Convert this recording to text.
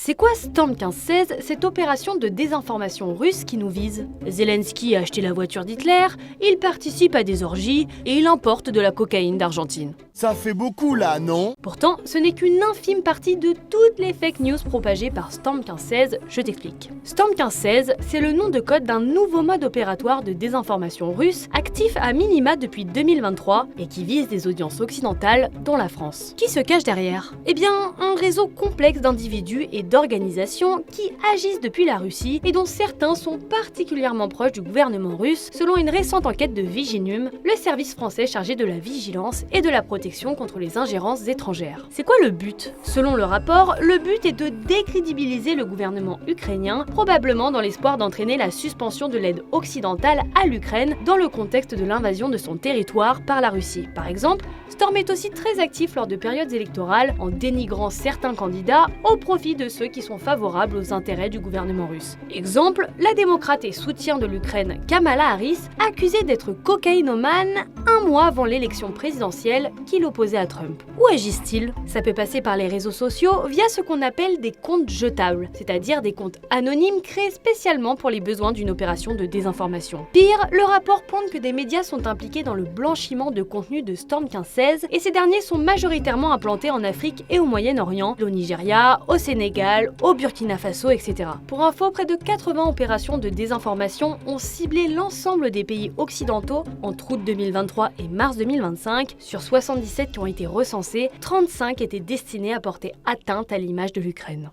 C'est quoi Storm 1516, cette opération de désinformation russe qui nous vise? Zelensky a acheté la voiture d'Hitler, il participe à des orgies et il importe de la cocaïne d'Argentine. Ça fait beaucoup là, non? Pourtant, ce n'est qu'une infime partie de toutes les fake news propagées par Storm 1516, je t'explique. Storm 1516, c'est le nom de code d'un nouveau mode opératoire de désinformation russe, actif à minima depuis 2023 et qui vise des audiences occidentales, dont la France. Qui se cache derrière? Eh bien, un réseau complexe d'individus et d'organisations qui agissent depuis la Russie et dont certains sont particulièrement proches du gouvernement russe, selon une récente enquête de Viginum, le service français chargé de la vigilance et de la protection contre les ingérences étrangères. C'est quoi le but? Selon le rapport, le but est de décrédibiliser le gouvernement ukrainien, probablement dans l'espoir d'entraîner la suspension de l'aide occidentale à l'Ukraine dans le contexte de l'invasion de son territoire par la Russie. Par exemple, Storm est aussi très actif lors de périodes électorales en dénigrant certains candidats au profit de ceux qui sont favorables aux intérêts du gouvernement russe. Exemple, la démocrate et soutien de l'Ukraine Kamala Harris, accusée d'être cocaïnomane un mois avant l'élection présidentielle qui l'opposait à Trump. Où agissent-ils? Ça peut passer par les réseaux sociaux via ce qu'on appelle des comptes jetables, c'est-à-dire des comptes anonymes créés spécialement pour les besoins d'une opération de désinformation. Pire, le rapport pointe que des médias sont impliqués dans le blanchiment de contenu de Storm 1516 et ces derniers sont majoritairement implantés en Afrique et au Moyen-Orient, au Nigeria, au Sénégal, au Burkina Faso, etc. Pour info, près de 80 opérations de désinformation ont ciblé l'ensemble des pays occidentaux entre août 2023 et mars 2025. Sur 77 qui ont été recensés, 35 étaient destinés à porter atteinte à l'image de l'Ukraine.